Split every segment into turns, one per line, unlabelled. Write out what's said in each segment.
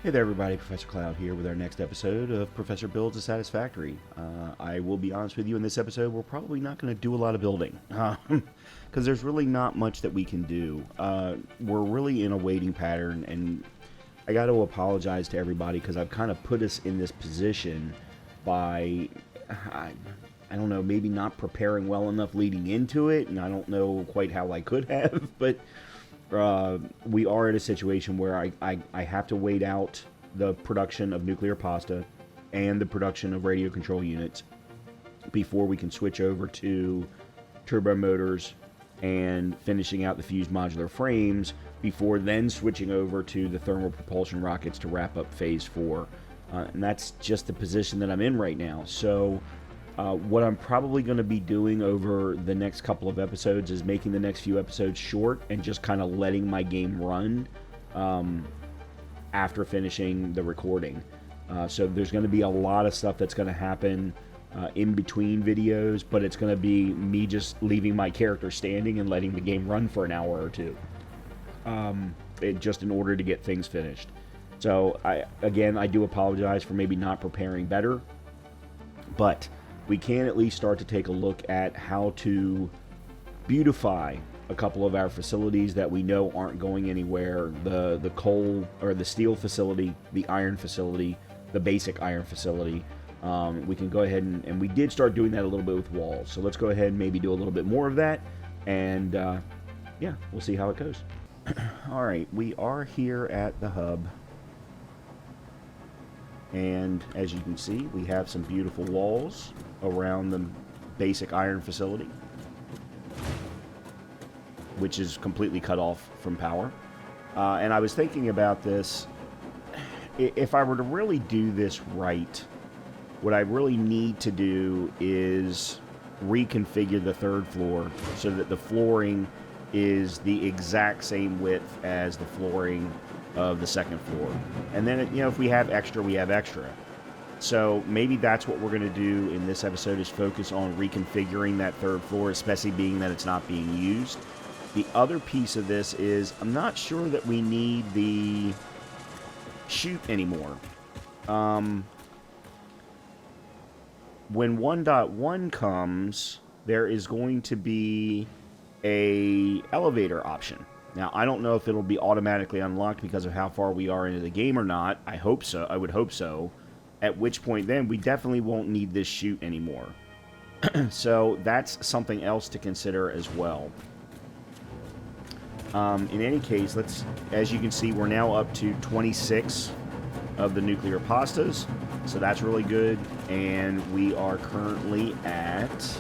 Hey there everybody, Professor Cloud here with our next episode of Professor Builds a Satisfactory. I will be honest with you, in this episode we're probably not going to do a lot of building, because there's really not much that we can do. We're really in a waiting pattern, and I got to apologize to everybody because I've kind of put us in this position by, I don't know, maybe not preparing well enough leading into it, and I don't know quite how I could have, but we are in a situation where I have to wait out the production of nuclear pasta and the production of radio control units before we can switch over to turbo motors and finishing out the fused modular frames before then switching over to the thermal propulsion rockets to wrap up phase 4. And that's just the position that I'm in right now. So what I'm probably going to be doing over the next couple of episodes is making the next few episodes short and just kind of letting my game run after finishing the recording. So there's going to be a lot of stuff that's going to happen in between videos, but it's going to be me just leaving my character standing and letting the game run for an hour or two, just in order to get things finished. So I do apologize for maybe not preparing better, but we can at least start to take a look at how to beautify a couple of our facilities that we know aren't going anywhere. The coal or the steel facility, the iron facility, the basic iron facility. We can go ahead and we did start doing that a little bit with walls. So let's go ahead and maybe do a little bit more of that. And yeah, we'll see how it goes. All right, we are here at the hub. And as you can see, we have some beautiful walls around the basic iron facility, which is completely cut off from power. And I was thinking about this. If I were to really do this right, what I really need to do is reconfigure the third floor so that the flooring is the exact same width as the flooring of the second floor. And then, if we have extra, we have extra. So maybe that's what we're going to do in this episode, is focus on reconfiguring that third floor, especially being that it's not being used. The other piece of this is I'm not sure that we need the chute anymore. When 1.1 comes, there is going to be a elevator option. Now, I don't know if it'll be automatically unlocked because of how far we are into the game or not. I hope so. I would hope so. At which point then, we definitely won't need this chute anymore. So that's something else to consider as well. In any case, as you can see, we're now up to 26 of the nuclear pastas. So that's really good. And we are currently at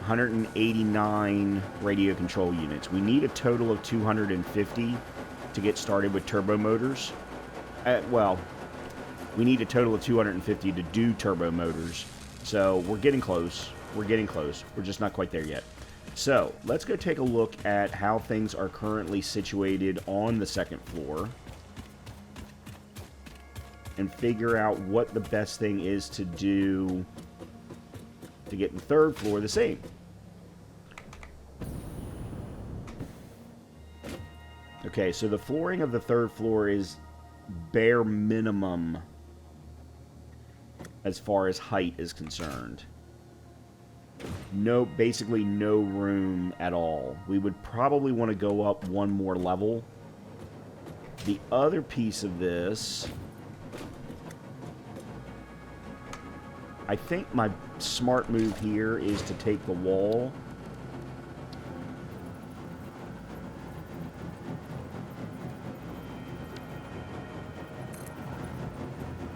189 radio control units. We need a total of 250 to get started with turbo motors. Well, we need a total of 250 to do turbo motors. So we're getting close. We're getting close. We're just not quite there yet. So let's go take a look at how things are currently situated on the second floor and figure out what the best thing is to do to get the third floor the same. Okay, so the flooring of the third floor is bare minimum as far as height is concerned. Basically no room at all. We would probably want to go up one more level. The other piece of this, I think my smart move here is to take the wall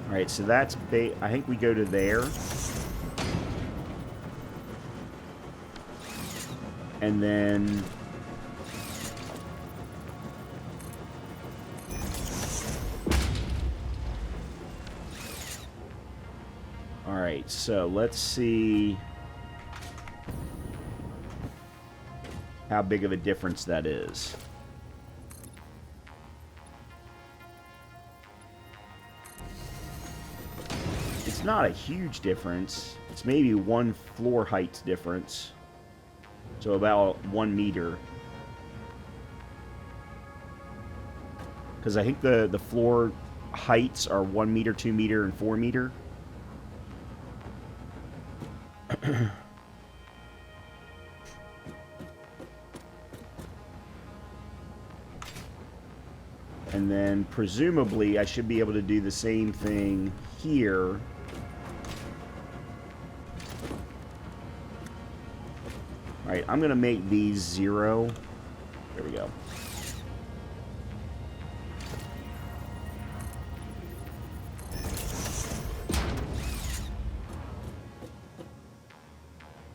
Alright, so that's I think we go to there. And then alright, so let's see how big of a difference that is. It's not a huge difference. It's maybe one floor height difference. So about 1 meter. Because I think the floor heights are 1 meter, 2 meter, and 4 meter. And then presumably I should be able to do the same thing here. Alright, I'm going to make these 0. There we go.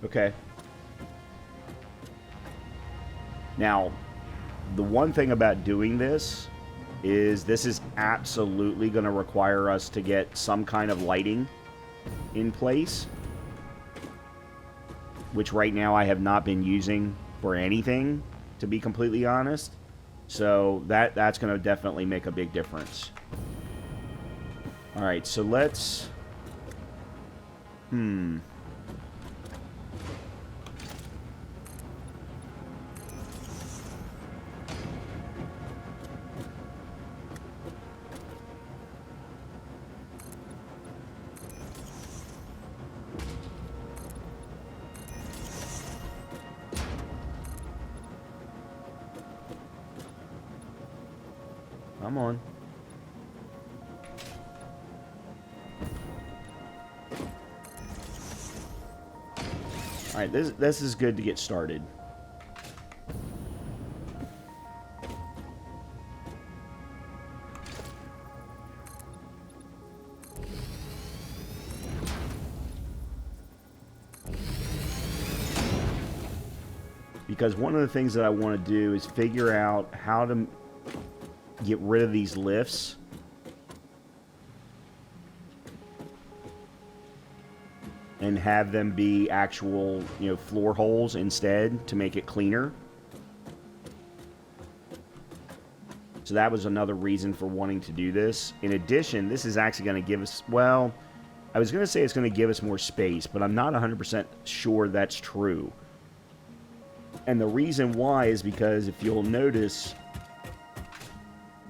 Okay. Now, the one thing about doing this is absolutely going to require us to get some kind of lighting in place, which right now I have not been using for anything, to be completely honest. So that's going to definitely make a big difference. All right, so let's... Come on. Alright, this is good to get started. Because one of the things that I want to do is figure out how to get rid of these lifts. And have them be actual, floor holes instead to make it cleaner. So that was another reason for wanting to do this. In addition, this is actually going to give us, well, I was going to say it's going to give us more space, but I'm not 100% sure that's true. And the reason why is because if you'll notice,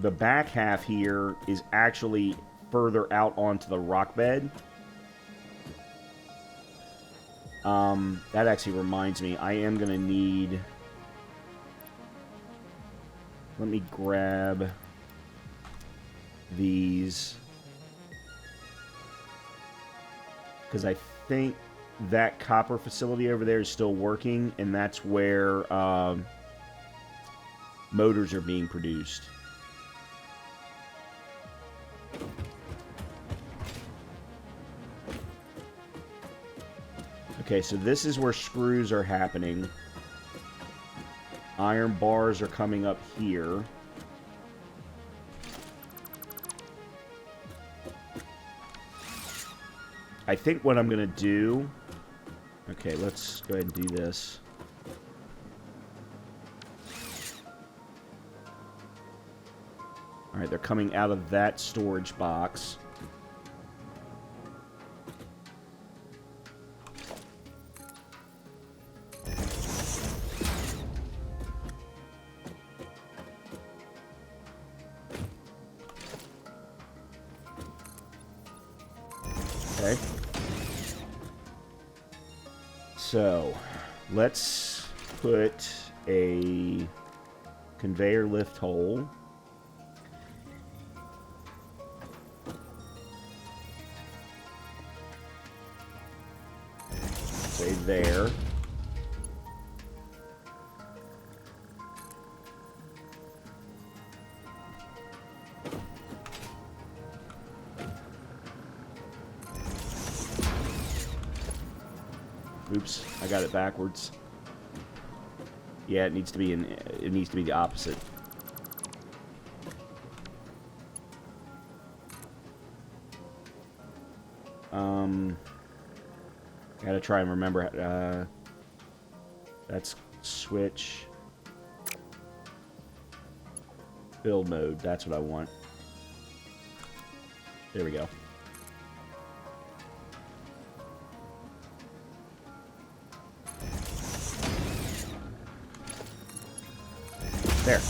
the back half here is actually further out onto the rock bed. That actually reminds me, I am going to need... Let me grab these. Because I think that copper facility over there is still working, and that's where motors are being produced. Okay, so this is where screws are happening. Iron bars are coming up here. I think what I'm going to do... Okay, let's go ahead and do this. Alright, they're coming out of that storage box. Okay. So, let's put a conveyor lift hole. Say there. Oops, I got it backwards. Yeah, it needs to be the opposite. Gotta try and remember. That's switch. Build mode. That's what I want. There we go. There.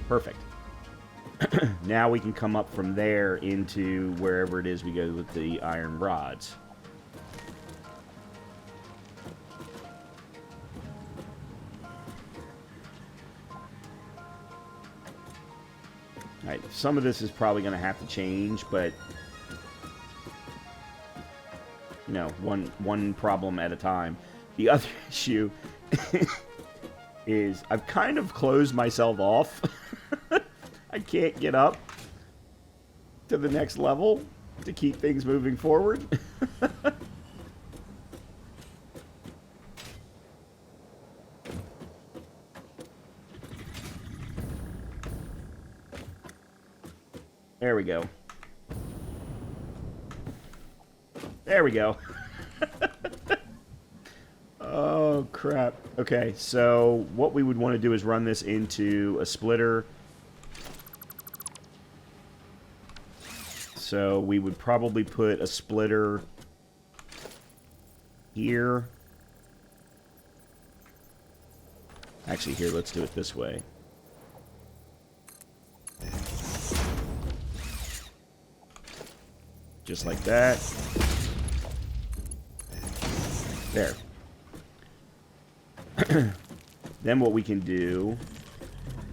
Perfect. Now we can come up from there into wherever it is we go with the iron rods. Alright, some of this is probably going to have to change, but you know, one problem at a time. The other issue is I've kind of closed myself off. I can't get up to the next level to keep things moving forward. There we go. There we go. Oh, crap. Okay, so what we would want to do is run this into a splitter. So we would probably put a splitter here. Actually, here, let's do it this way. Just like that. There. Then what we can do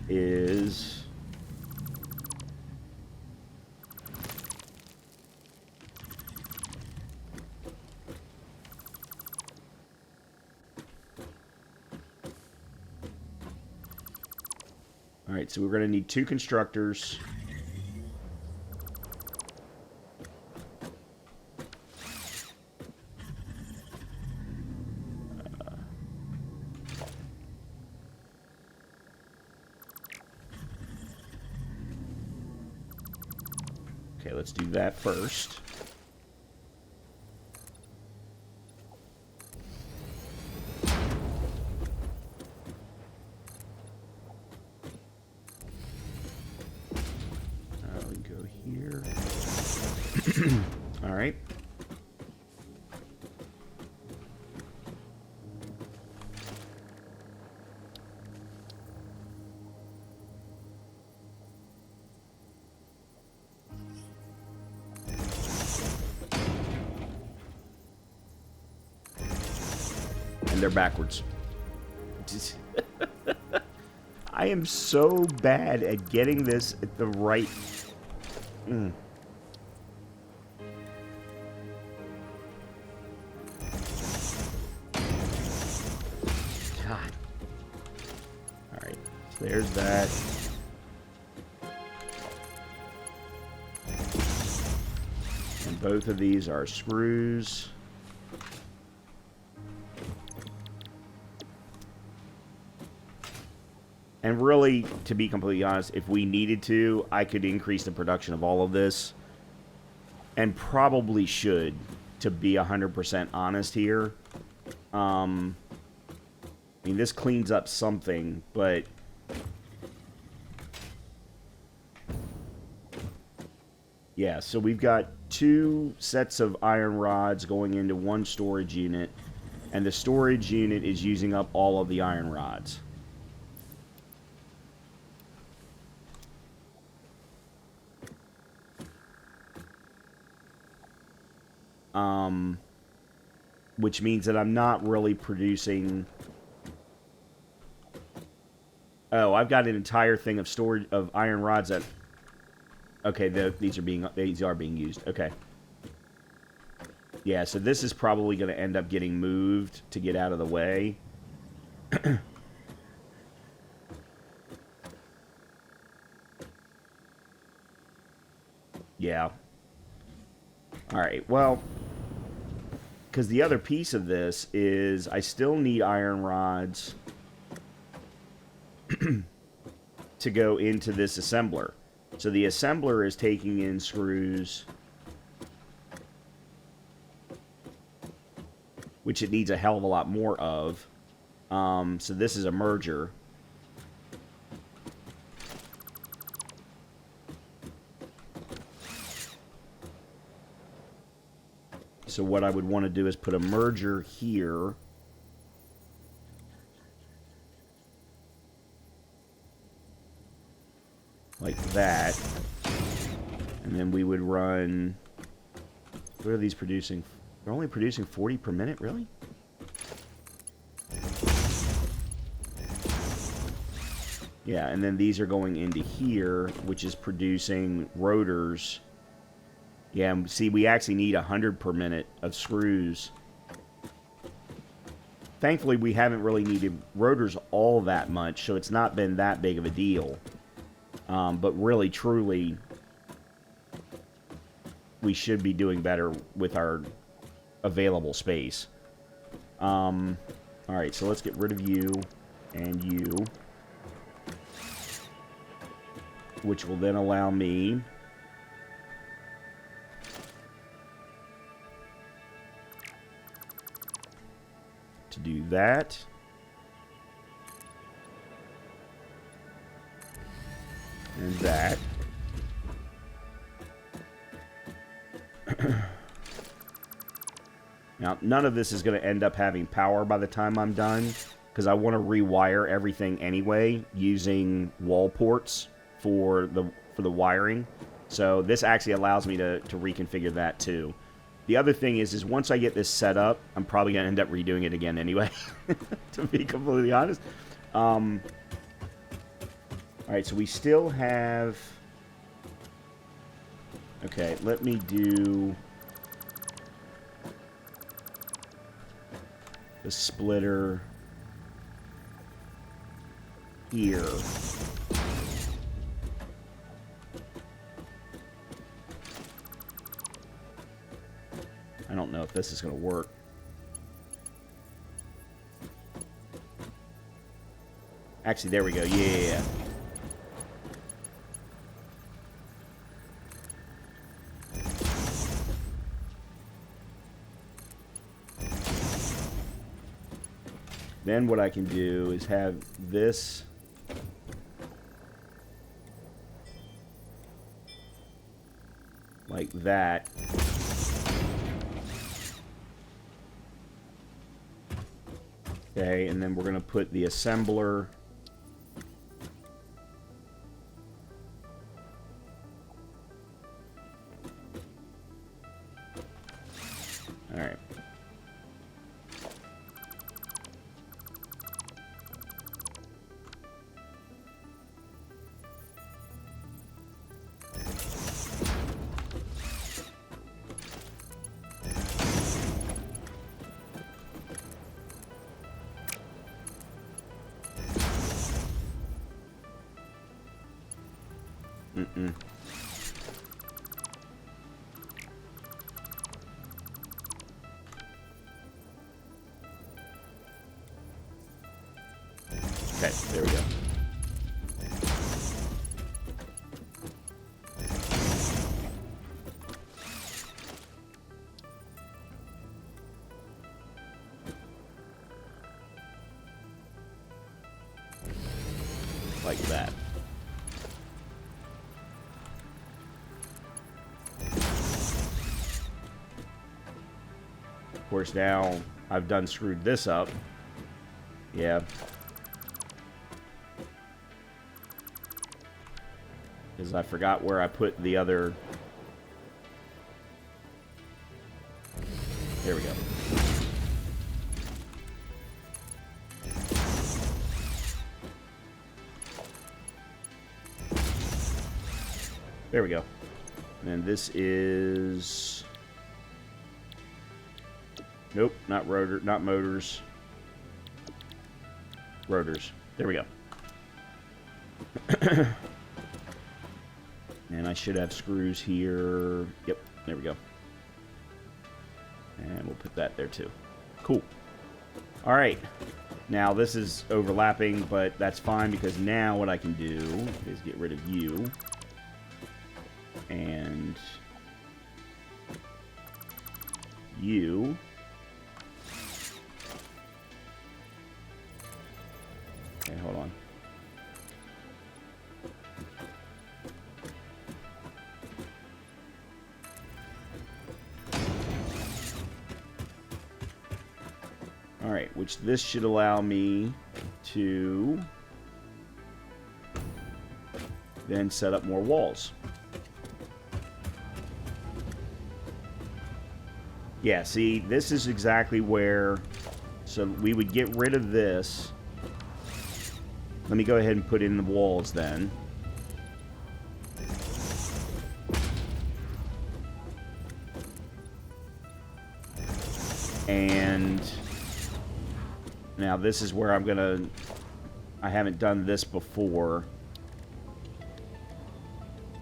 is alright, so we're going to need 2 constructors. Okay, let's do that first. We can go here. All right. And they're backwards. I am so bad at getting this at the right... God. Alright, so there's that. And both of these are screws. And really, to be completely honest, if we needed to, I could increase the production of all of this. And probably should, to be 100% honest here. I mean, this cleans up something, but... yeah, so we've got 2 sets of iron rods going into 1 storage unit. And the storage unit is using up all of the iron rods. Which means that I'm not really producing... oh, I've got an entire thing of storage of iron rods that... okay, these are being used. Okay. Yeah, so this is probably going to end up getting moved to get out of the way. Yeah. Alright, well... because the other piece of this is I still need iron rods to go into this assembler. So the assembler is taking in screws, which it needs a hell of a lot more of. So this is a merger. So what I would want to do is put a merger here. Like that. And then we would run... What are these producing? They're only producing 40 per minute, really? Yeah, and then these are going into here, which is producing rotors. Yeah, see, we actually need 100 per minute of screws. Thankfully, we haven't really needed rotors all that much, so it's not been that big of a deal. But really, truly, we should be doing better with our available space. Alright, so let's get rid of you and you. Which will then allow me to do that. And that. Now, none of this is going to end up having power by the time I'm done, because I want to rewire everything anyway using wall ports for the wiring. So this actually allows me to reconfigure that too. The other thing is once I get this set up, I'm probably going to end up redoing it again anyway, to be completely honest. Alright, so we still have... Okay, let me do... the splitter here. I don't know if this is going to work. Actually, there we go. Yeah. Then what I can do is have this like that. Okay, and then we're going to put the assembler all right. Okay, there we go. Like that. Of course, now I've done screwed this up. Yeah. Because I forgot where I put the other... There we go. There we go. And this is... Nope, not rotor, not motors. Rotors. There we go. And I should have screws here. Yep, there we go. And we'll put that there too. Cool. All right. Now this is overlapping, but that's fine because now what I can do is get rid of you. And you. Okay, hold on. Alright, which this should allow me to then set up more walls. Yeah, see, this is exactly where... So we would get rid of this. Let me go ahead and put in the walls then. And now this is where I'm gonna... I haven't done this before.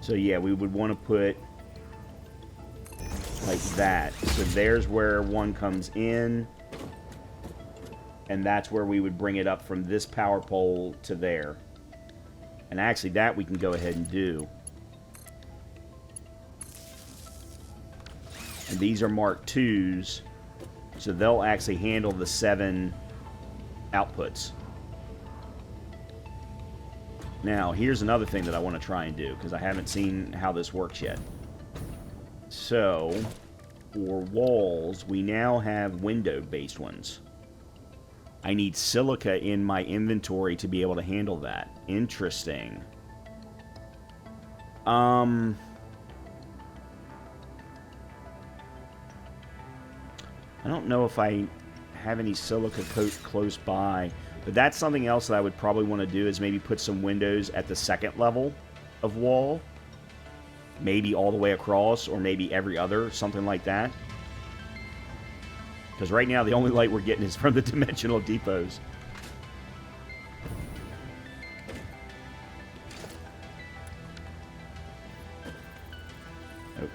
So yeah, we would want to put like that. So there's where one comes in. And that's where we would bring it up from this power pole to there. And actually that we can go ahead and do. And these are Mark IIs. So they'll actually handle the 7 outputs. Now, here's another thing that I want to try and do, because I haven't seen how this works yet. So, for walls, we now have window-based ones. I need silica in my inventory to be able to handle that. Interesting. I don't know if I have any silica close by, but that's something else that I would probably want to do, is maybe put some windows at the second level of wall. Maybe all the way across, or maybe every other, something like that. Because right now, the only light we're getting is from the dimensional depots. Nope.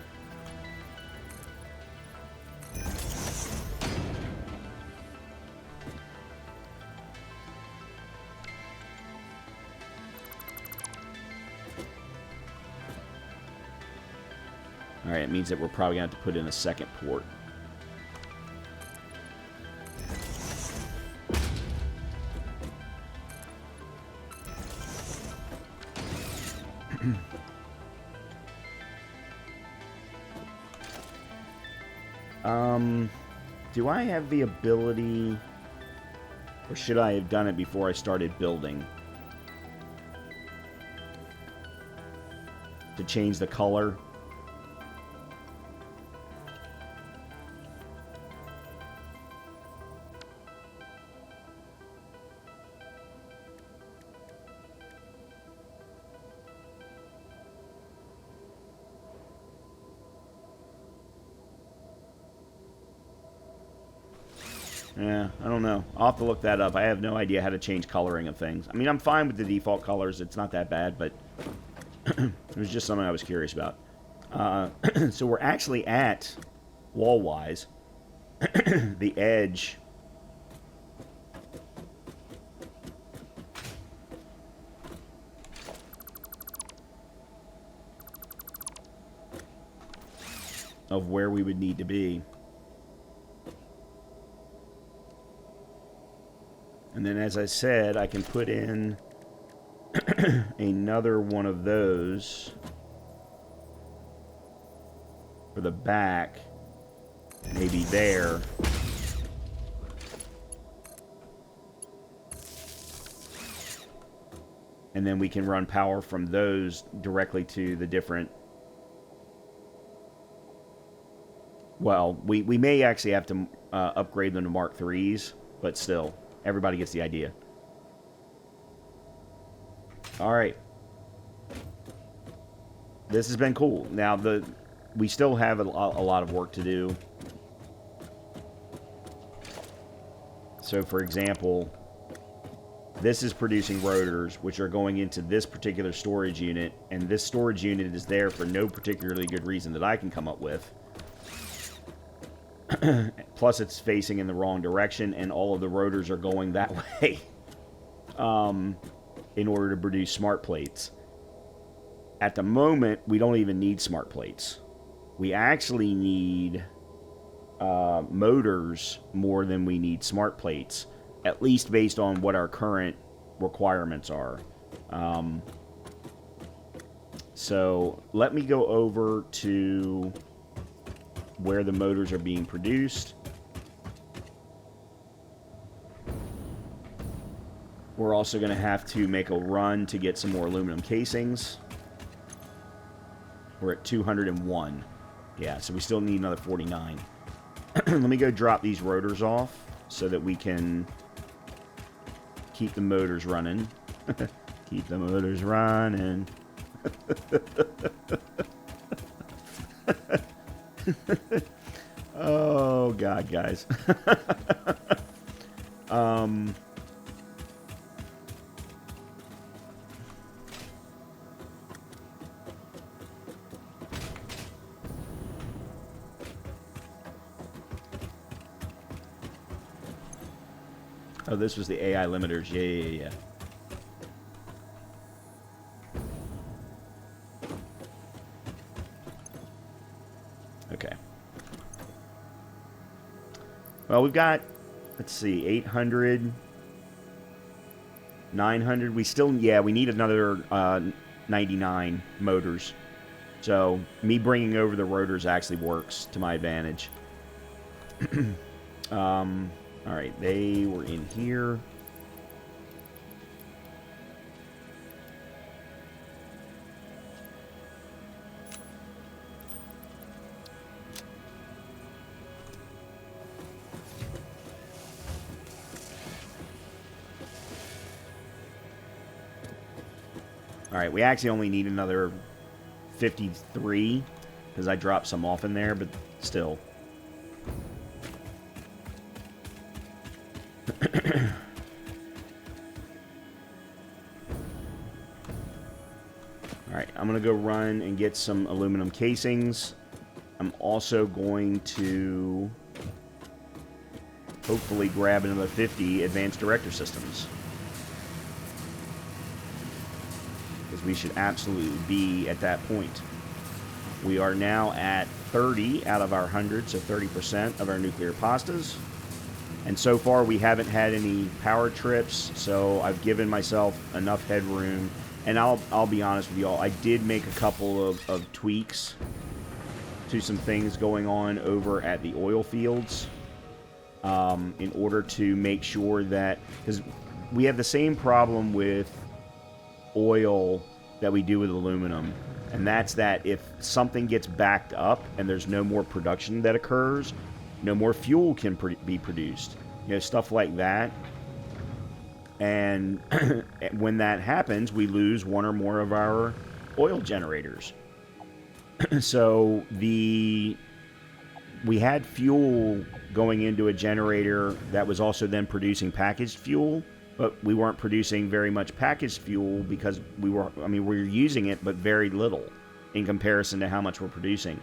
Alright, it means that we're probably going to have to put in a second port. Do I have the ability, or should I have done it before I started building, to change the color? Yeah, I don't know. I'll have to look that up. I have no idea how to change coloring of things. I mean, I'm fine with the default colors. It's not that bad, but it was just something I was curious about. So we're actually at, wall-wise, the edge of where we would need to be. And then, as I said, I can put in another one of those for the back, maybe there. And then we can run power from those directly to the different... Well, we may actually have to upgrade them to Mark IIIs, but still. Everybody gets the idea. Alright. This has been cool. Now, we still have a lot of work to do. So, for example, this is producing rotors, which are going into this particular storage unit, and this storage unit is there for no particularly good reason that I can come up with. Plus, it's facing in the wrong direction, and all of the rotors are going that way in order to produce smart plates. At the moment, we don't even need smart plates. We actually need motors more than we need smart plates, at least based on what our current requirements are. So let me go over to where the motors are being produced. We're also going to have to make a run to get some more aluminum casings. We're at 201. Yeah, so we still need another 49. Let me go drop these rotors off so that we can keep the motors running. Keep the motors running. Oh, God, guys. Oh, this was the AI limiters. Yeah. Okay. Well, we've got, let's see, 800, 900. We still, yeah, we need another 99 motors. So me bringing over the rotors actually works to my advantage. All right, they were in here. All right, we actually only need another 53 because I dropped some off in there, but still. Alright, I'm going to go run and get some aluminum casings. I'm also going to hopefully grab another 50 advanced director systems. Because we should absolutely be at that point. We are now at 30 out of our 100, so 30% of our nuclear pastas. And so far we haven't had any power trips, so I've given myself enough headroom. And I'll be honest with y'all, I did make a couple of tweaks to some things going on over at the oil fields in order to make sure that, because we have the same problem with oil that we do with aluminum, and that's that if something gets backed up and there's no more production that occurs, no more fuel can be produced, you know, stuff like that. And when that happens, we lose one or more of our oil generators. So we had fuel going into a generator that was also then producing packaged fuel, but we weren't producing very much packaged fuel because we were using it, but very little in comparison to how much we're producing.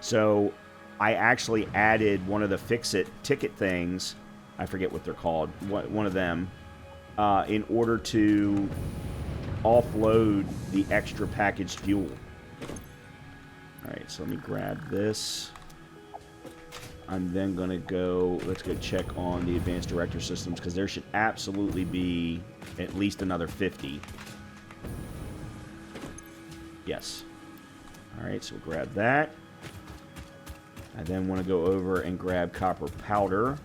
So I actually added one of the fix-it ticket things, I forget what they're called, one of them, in order to offload the extra packaged fuel. Alright, so let me grab this. I'm then going to go, let's go check on the advanced director systems, because there should absolutely be at least another 50. Yes. Alright, so we'll grab that. I then want to go over and grab copper powder.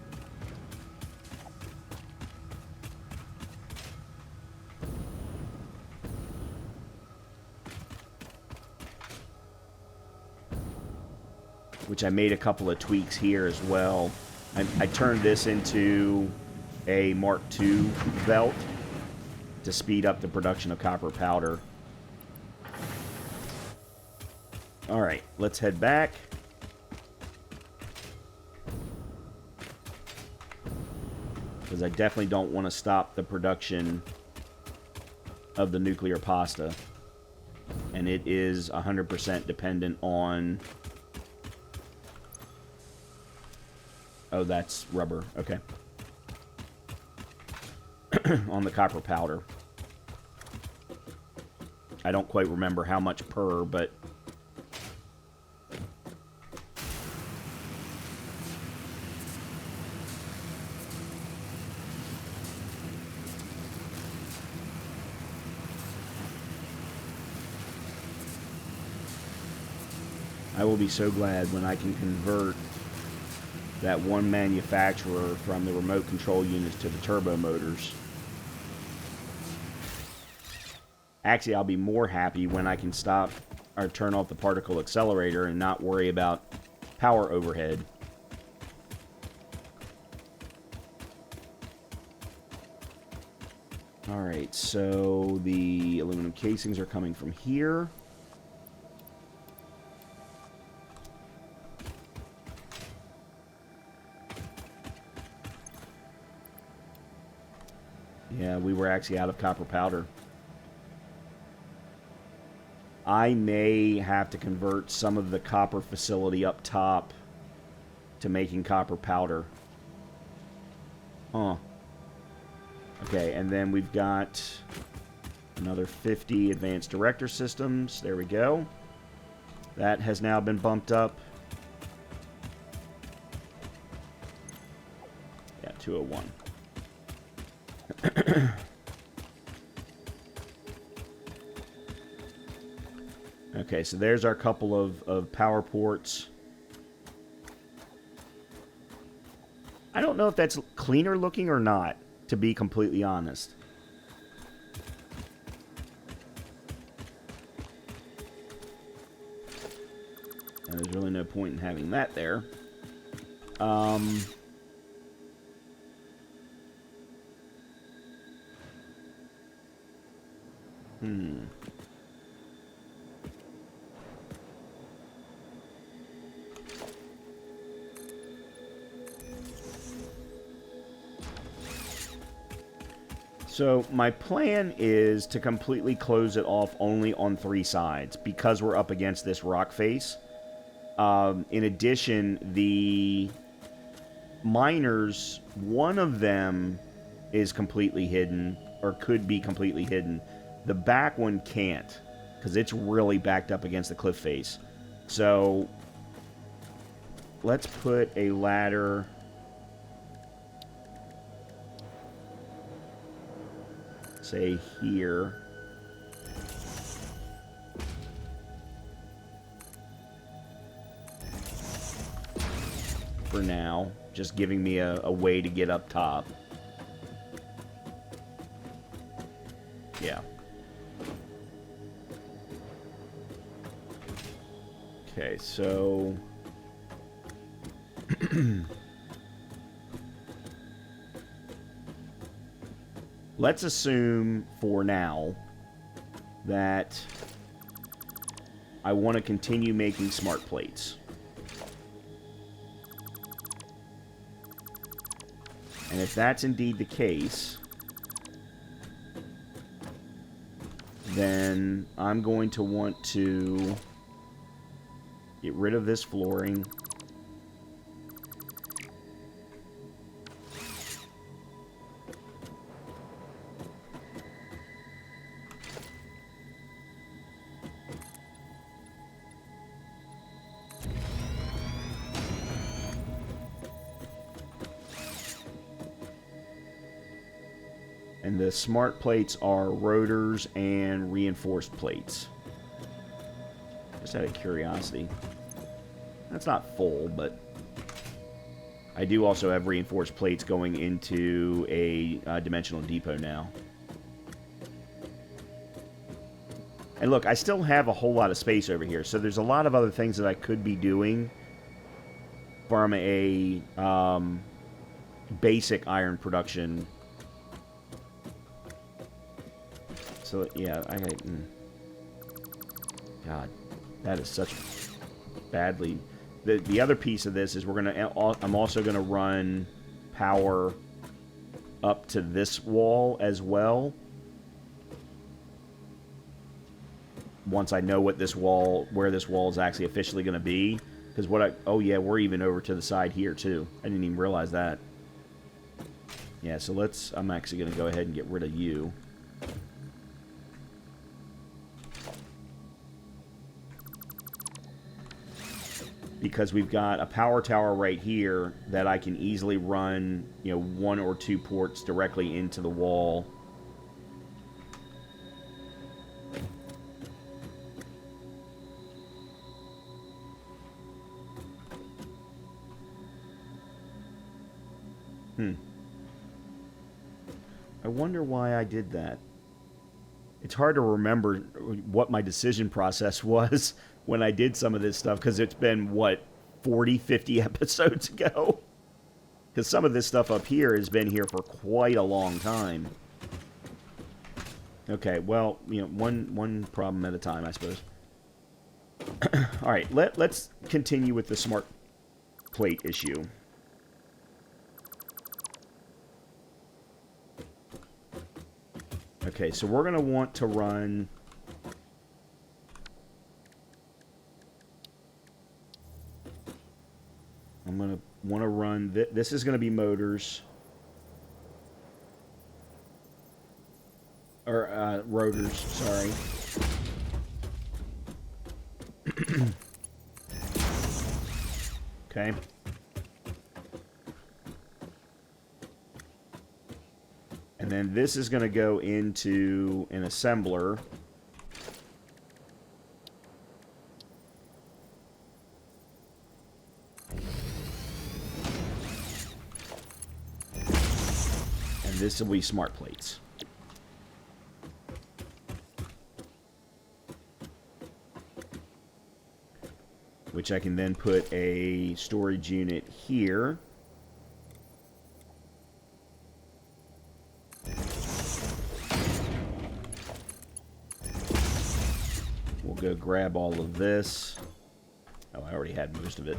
Which I made a couple of tweaks here as well. I turned this into a Mark II belt to speed up the production of copper powder. Alright, let's head back. Because I definitely don't want to stop the production of the nuclear pasta. And it is 100% dependent on... Oh, that's rubber. Okay. On the copper powder. I don't quite remember how much per, but... I will be so glad when I can convert that one manufacturer from the remote control units to the turbo motors. Actually, I'll be more happy when I can stop or turn off the particle accelerator and not worry about power overhead. Alright, so the aluminum casings are coming from here. Yeah, we were actually out of copper powder. I may have to convert some of the copper facility up top to making copper powder. Huh. Okay, and then we've got another 50 advanced director systems. There we go. That has now been bumped up. Yeah, 201. Okay, so there's our couple of power ports. I don't know if that's cleaner looking or not, to be completely honest. And there's really no point in having that there. So my plan is to completely close it off only on 3 sides because we're up against this rock face. In addition, the miners, one of them is completely hidden, or could be completely hidden. The back one can't, because it's really backed up against the cliff face. So let's put a ladder... say here. For now, just giving me a way to get up top. Yeah. Okay, so... let's assume, for now, that I want to continue making smart plates. And if that's indeed the case, then I'm going to want to get rid of this flooring. And the smart plates are rotors and reinforced plates. Just out of curiosity. That's not full, but I do also have reinforced plates going into a dimensional depot now. And look, I still have a whole lot of space over here, so there's a lot of other things that I could be doing from a basic iron production. So, yeah, I got... God, that is such badly... The other piece of this is I'm also going to run power up to this wall as well. Once I know where this wall is actually officially going to be. Because oh yeah, we're even over to the side here too. I didn't even realize that. Yeah, so I'm actually going to go ahead and get rid of you. Because we've got a power tower right here that I can easily run, 1 or 2 ports directly into the wall. I wonder why I did that. It's hard to remember what my decision process was when I did some of this stuff, because it's been, what, 40, 50 episodes ago? Because some of this stuff up here has been here for quite a long time. Okay, well, you know, one problem at a time, I suppose. All right, let's continue with the smart plate issue. Okay, so we're going to want to run... I'm going to want to run... This is going to be motors. Or, rotors, sorry. Okay. And then this is going to go into an assembler. And this will be smart plates. Which I can then put a storage unit here. We'll go grab all of this. Oh, I already had most of it.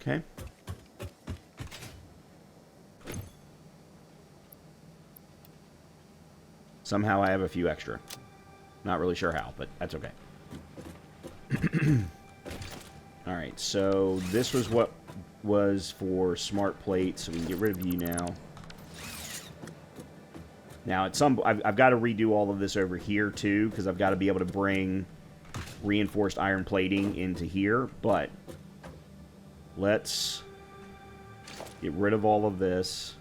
Okay. Somehow I have a few extra. Not really sure how, but that's okay. Alright, so this was what was for smart plates, so we can get rid of you now. Now, I've got to redo all of this over here, too, because I've got to be able to bring reinforced iron plating into here, but let's get rid of all of this.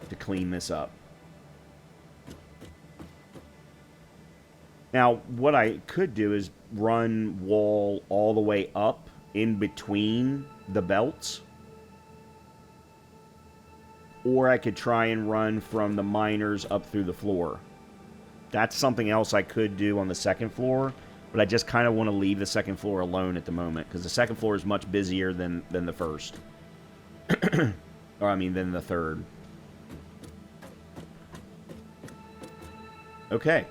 To clean this up. Now, what I could do is run wall all the way up in between the belts. Or I could try and run from the miners up through the floor. That's something else I could do on the second floor, but I just kind of want to leave the second floor alone at the moment, because the second floor is much busier than the first. Or, I mean, than the third. Okay.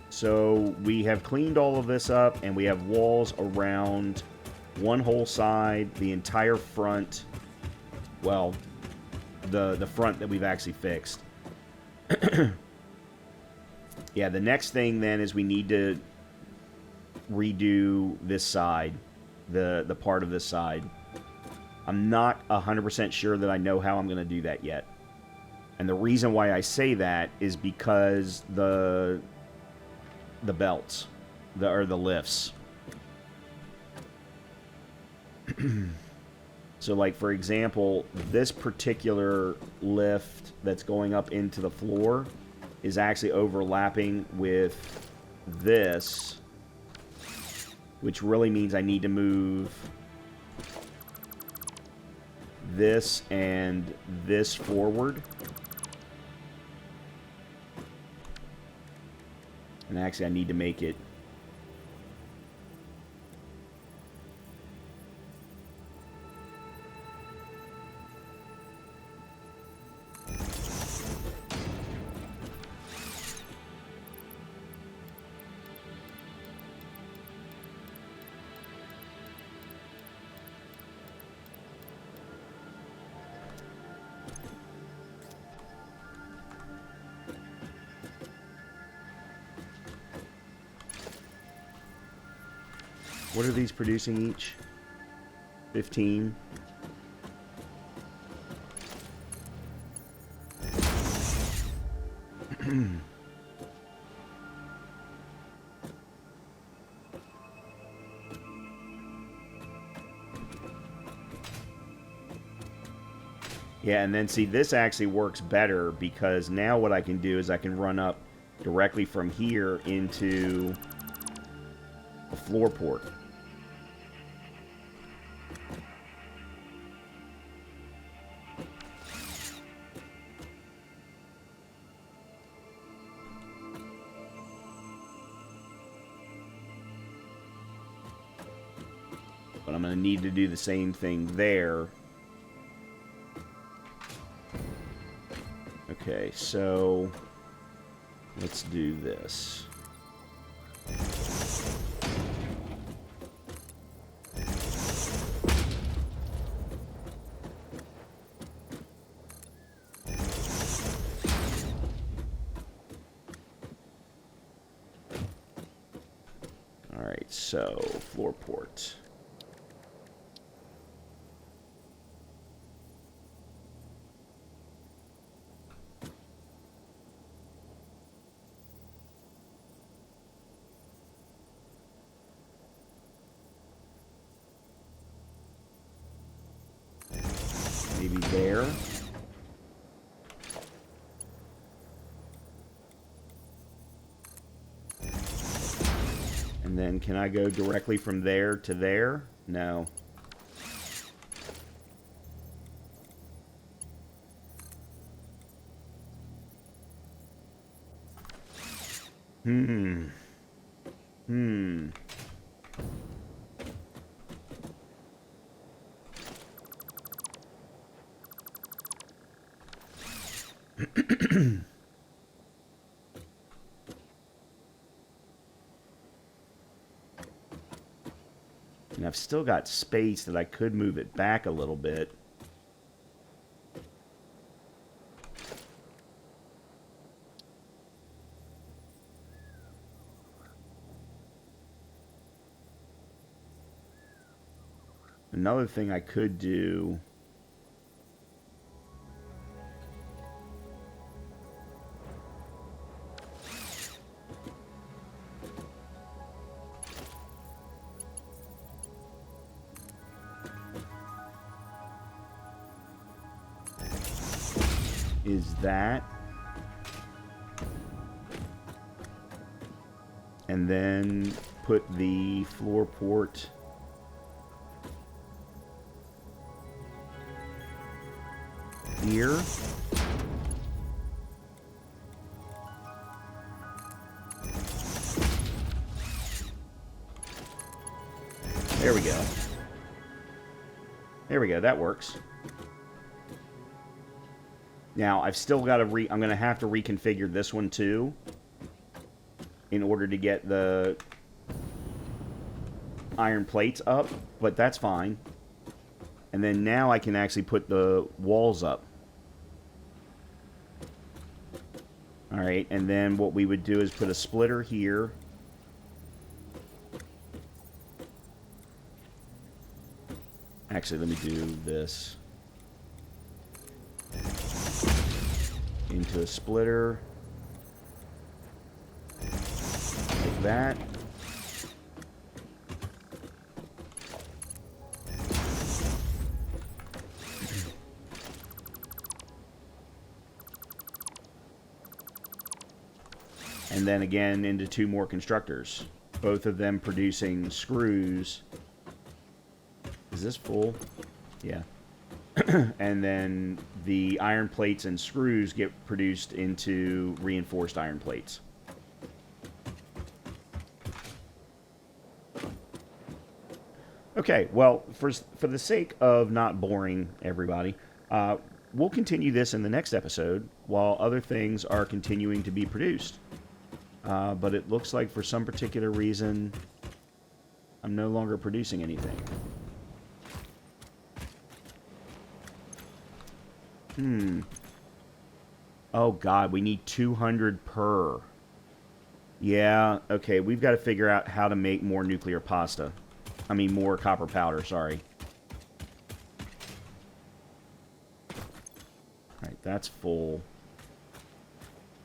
So, we have cleaned all of this up, and we have walls around one whole side, the entire front. Well, the front that we've actually fixed. Yeah, the next thing then is we need to redo this side, the part of this side. I'm not 100% sure that I know how I'm going to do that yet. And the reason why I say that is because the belts, or the lifts. So, like, for example, this particular lift that's going up into the floor is actually overlapping with this, which really means I need to move this and this forward. And actually, I need to make it What are these producing each? 15. Yeah, and then see, this actually works better because now what I can do is I can run up directly from here into a floor port. But I'm going to need to do the same thing there. Okay, so let's do this. All right, so floor port. Maybe there. And then can I go directly from there to there? No. And I've still got space that I could move it back a little bit. Another thing I could do is that, and then put the floor port here. There we go. There we go. That works. Now, I've still got to I'm going to have to reconfigure this one too in order to get the iron plates up, but that's fine. And then now I can actually put the walls up. All right, and then what we would do is put a splitter here. Actually, let me do this. Into a splitter. Like that. And then again into two more constructors. Both of them producing screws. Is this full? Yeah. And then the iron plates and screws get produced into reinforced iron plates. Okay, well, for the sake of not boring everybody, we'll continue this in the next episode while other things are continuing to be produced. But it looks like for some particular reason, I'm no longer producing anything. Oh, God, we need 200 per. Yeah, okay, we've got to figure out how to make more nuclear pasta. I mean, more copper powder, sorry. Alright, that's full.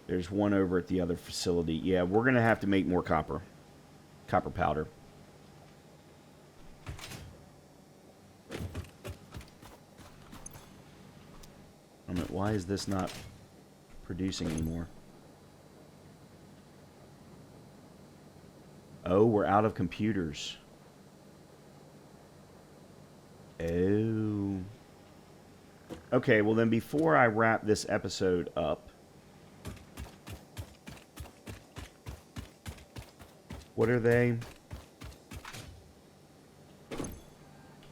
There's one over at the other facility. Yeah, we're going to have to make more copper powder. Why is this not producing anymore? Oh, we're out of computers. Oh. Okay, well then before I wrap this episode up, what are they?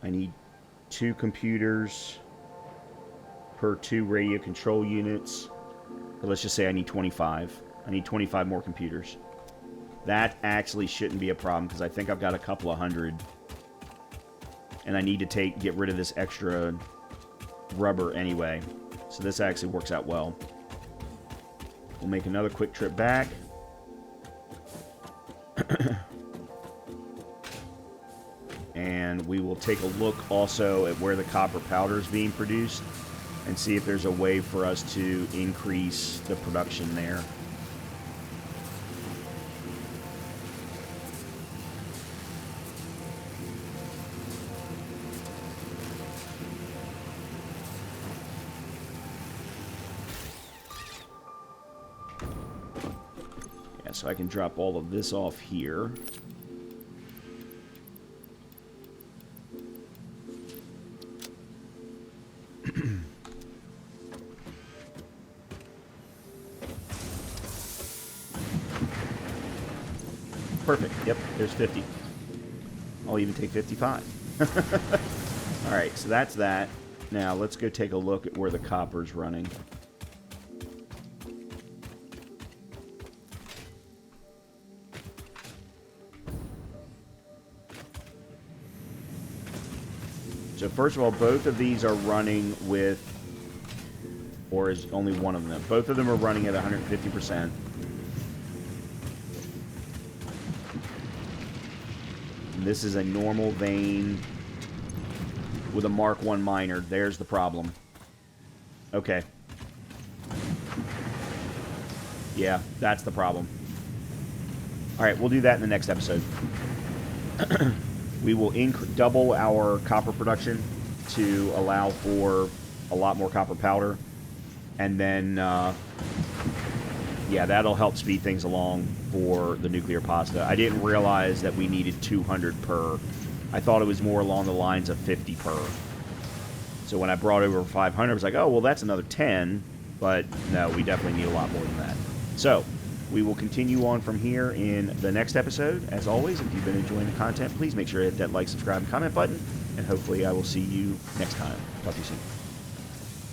I need 2 computers per 2 radio control units. But let's just say I need 25. I need 25 more computers. That actually shouldn't be a problem because I think I've got a couple of hundred. And I need to get rid of this extra rubber anyway. So this actually works out well. We'll make another quick trip back. And we will take a look also at where the copper powder is being produced and see if there's a way for us to increase the production there. Yeah, so I can drop all of this off here. Perfect. Yep, there's 50. I'll even take 55. Alright, so that's that. Now, let's go take a look at where the copper's running. So first of all, both of these are running with, or is only one of them? Both of them are running at 150%. This is a normal vein with a Mark 1 miner. There's the problem. Okay. Yeah, that's the problem. Alright, we'll do that in the next episode. We will double our copper production to allow for a lot more copper powder. And then, yeah, that'll help speed things along for the nuclear pasta. I didn't realize that we needed 200 per. I thought it was more along the lines of 50 per. So when I brought over 500, I was like, oh, well, that's another 10. But no, we definitely need a lot more than that. So we will continue on from here in the next episode. As always, if you've been enjoying the content, please make sure to hit that like, subscribe, and comment button. And hopefully I will see you next time. Talk to you soon.